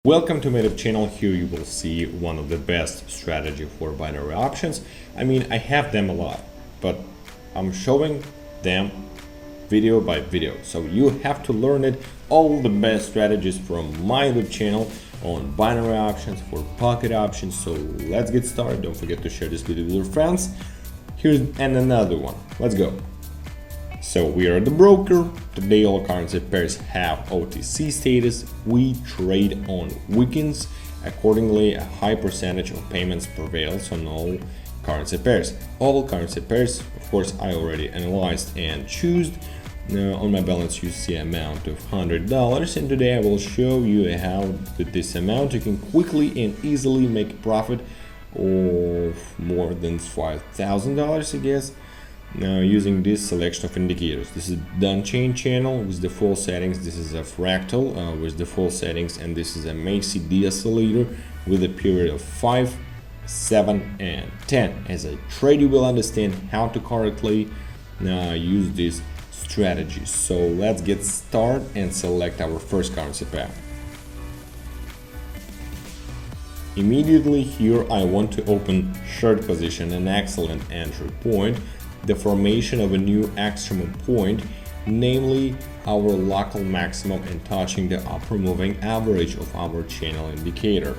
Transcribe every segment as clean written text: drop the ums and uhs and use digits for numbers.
Welcome to my YouTube channel. Here you will see one of the best strategy for binary options. I mean, I have them a lot, but I'm showing them video by video. So you have to learn it, all the best strategies from my YouTube channel on binary options for pocket options. So let's get started. Don't forget to share this video with your friends. Here's another one. Let's go. So we are the broker. Today all currency pairs have OTC status. We trade on weekends. Accordingly, a high percentage of payments prevails on all currency pairs. All currency pairs, of course, I already analyzed and choose. Now on my balance you see amount of $100, and today I will show you how with this amount you can quickly and easily make a profit of more than $5,000, I guess. Now using this selection of indicators. This is Donchian Channel with the full settings. This is a fractal with the full settings, and this is a MACD oscillator with a period of 5, 7 and 10. As a trade you will understand how to correctly use this strategy. So let's get started and select our first currency pair. Immediately here I want to open short position, an excellent entry point, the formation of a new extreme point, namely our local maximum and touching the upper moving average of our channel indicator.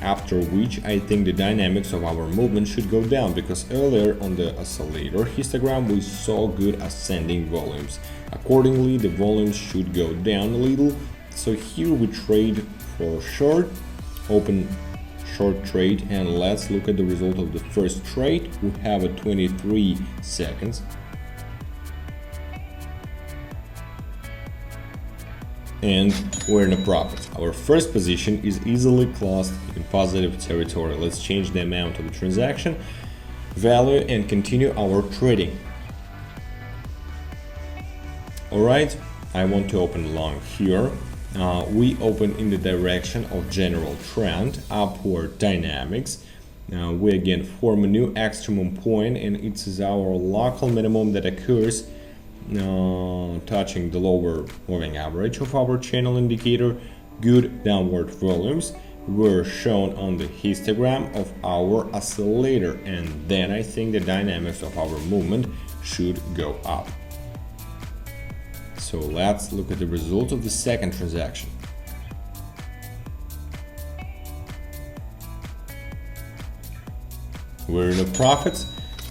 After which I think the dynamics of our movement should go down, because earlier on the oscillator histogram we saw good ascending volumes. Accordingly the volumes should go down a little. So here we trade for short, open short trade, and let's look at the result of the first trade. We have a 23 seconds and we're in a profit. Our first position is easily closed in positive territory. Let's change the amount of the transaction value and continue our trading. Alright, I want to open long here. We open in the direction of general trend, upward dynamics. We again form a new extreme point, and it is our local minimum that occurs touching the lower moving average of our channel indicator. Good downward volumes were shown on the histogram of our oscillator, and then I think the dynamics of our movement should go up. So let's look at the result of the second transaction. We're in a profit.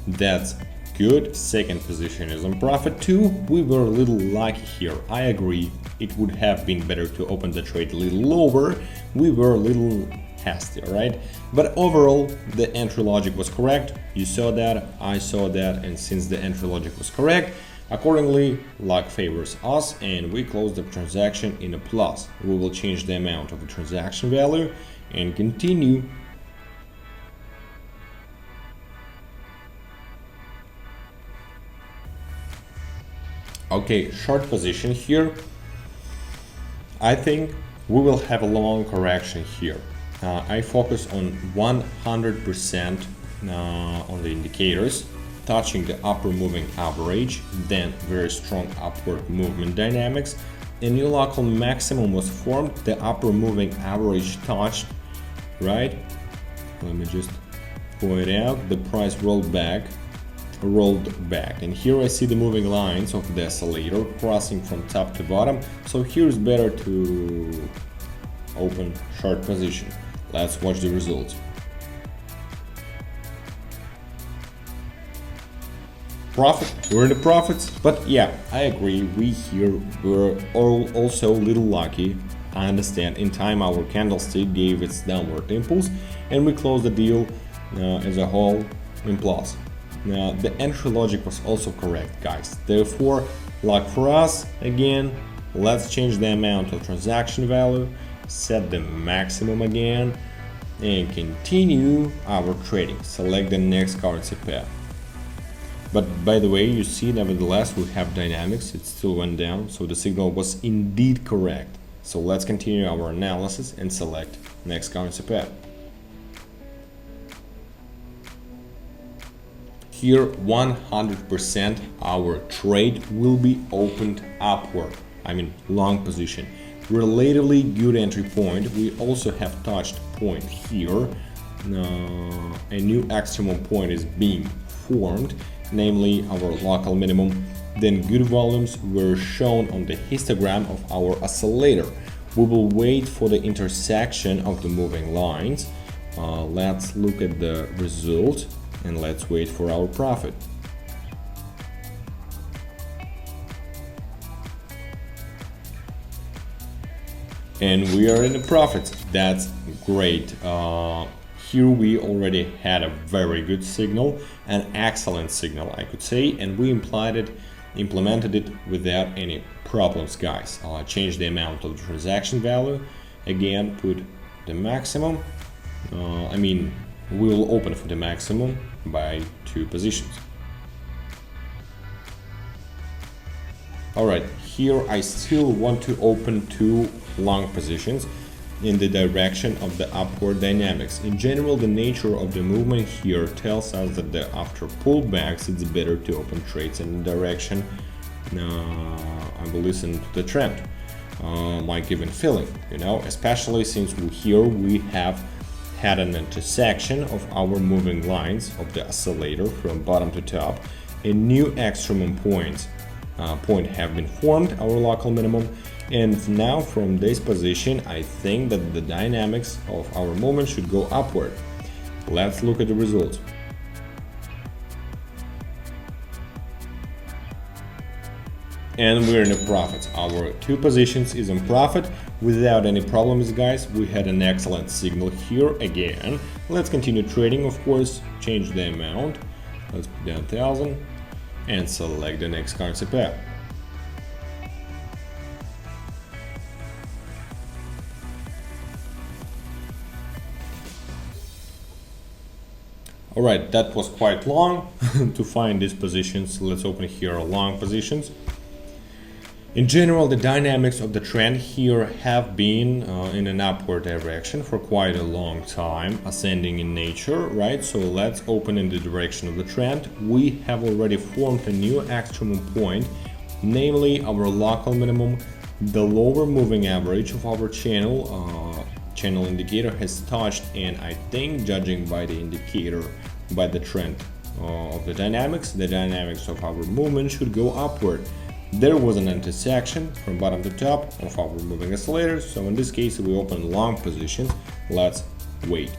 That's good. Second position is on profit too. We were a little lucky here. I agree. It would have been better to open the trade a little lower. We were a little hasty, right? But overall, the entry logic was correct. You saw that, I saw that, and since the entry logic was correct, accordingly, luck favors us, and we close the transaction in a plus. We will change the amount of the transaction value and continue. Okay, short position here. I think we will have a long correction here. I focus on 100% on the indicators, touching the upper moving average, then very strong upward movement dynamics. A new local maximum was formed, the upper moving average touched, right? Let me just point out, the price rolled back, and here I see the moving lines of the oscillator crossing from top to bottom. So here is better to open short position. Let's watch the results. Profit, we're in the profits, but yeah, I agree, we here were also a little lucky. I understand, in time our candlestick gave its downward impulse and we closed the deal as a whole in plus. Now the entry logic was also correct, guys, therefore luck for us. Again, let's change the amount of transaction value, set the maximum again, and continue our trading. Select the next currency pair. But by the way, you see, nevertheless, we have dynamics. It still went down, so the signal was indeed correct. So let's continue our analysis and select next currency pair. Here 100% our trade will be opened upward, I mean long position. relatively good entry point. We also have touched point here. A new extremum point is being formed, namely our local minimum. Then good volumes were shown on the histogram of our oscillator. We will wait for the intersection of the moving lines. Let's look at the result and let's wait for our profit. And we are in the profits. That's great. Here we already had a very good signal, an excellent signal I could say, and we implemented it without any problems, guys. Change the amount of the transaction value, again put the maximum. We will open for the maximum by 2 positions. Alright, here I still want to open 2 long positions in the direction of the upward dynamics. In general, the nature of the movement here tells us that after pullbacks it's better to open trades in the direction I will listen to the trend, my given feeling, especially since here we have had an intersection of our moving lines of the oscillator from bottom to top. A new extremum point have been formed, our local minimum, and now from this position I think that the dynamics of our movement should go upward. Let's look at the results. And we're in the profits. Our 2 positions is in profit without any problems, guys. We had an excellent signal here again. Let's continue trading, of course. Change the amount. Let's put down 1000 and select the next currency pair. Alright, that was quite long to find these positions. Let's open here long positions. In general, the dynamics of the trend here have been in an upward direction for quite a long time, ascending in nature, right? So let's open in the direction of the trend. We have already formed a new extremum point, namely our local minimum. The lower moving average of our channel indicator has touched, and I think, judging by the indicator, by the trend of the dynamics of our movement should go upward. There was an intersection from bottom to top of our moving oscillator, so in this case we open long positions. Let's wait.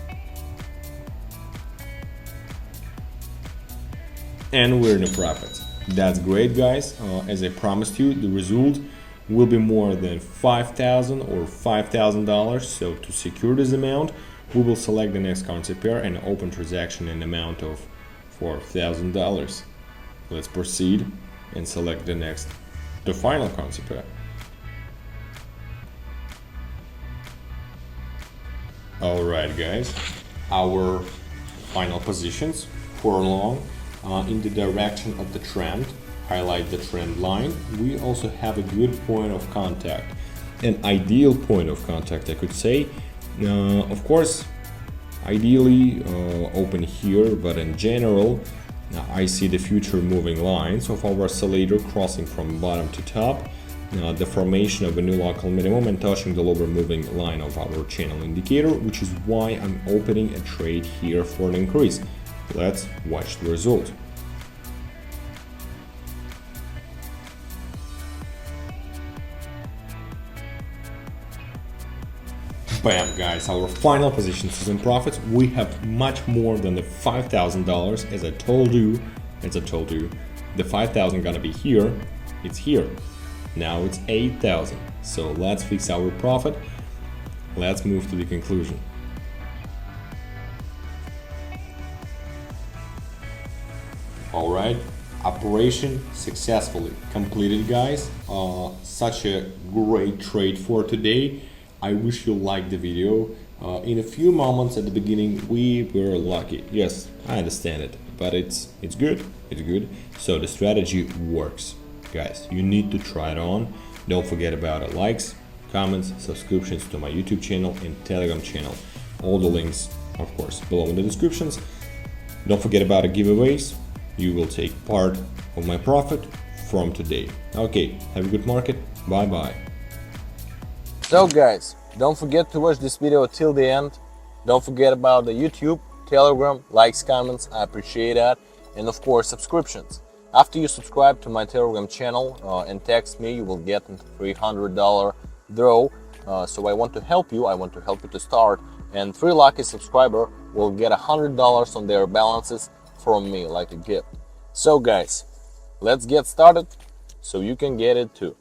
And we're in the profits. That's great, guys. As I promised you, the result will be more than $5,000 or $5,000. So to secure this amount, we will select the next currency pair and open transaction in amount of $4,000. Let's proceed and select the final currency pair. Alright, guys, our final positions for long in the direction of the trend. Highlight the trend line. We also have a good point of contact, an ideal point of contact, I could say. Of course, ideally open here, but in general I see the future moving lines of our oscillator crossing from bottom to top, the formation of a new local minimum and touching the lower moving line of our channel indicator, which is why I'm opening a trade here for an increase. Let's watch the result. Bam, guys, our final position is in profits. We have much more than the $5,000. As I told you, the 5,000 gonna be here. It's here. Now it's 8,000. So let's fix our profit. Let's move to the conclusion. All right, operation successfully completed, guys. Such a great trade for today. I wish you liked the video. In a few moments at the beginning we were lucky. Yes, I understand it, but it's good. It's good. So the strategy works, guys. You need to try it on. Don't forget about likes, comments, subscriptions to my YouTube channel and Telegram channel. All the links, of course, below in the descriptions. Don't forget about the giveaways. You will take part of my profit from today. Okay, have a good market. Bye bye. So guys, don't forget to watch this video till the end. Don't forget about the YouTube, Telegram, likes, comments, I appreciate that, and of course subscriptions. After you subscribe to my Telegram channel and text me, you will get a $300 draw. So I want to help you. I want to help you to start, and 3 lucky subscriber will get $100 on their balances from me, like a gift. So guys, let's get started so you can get it too.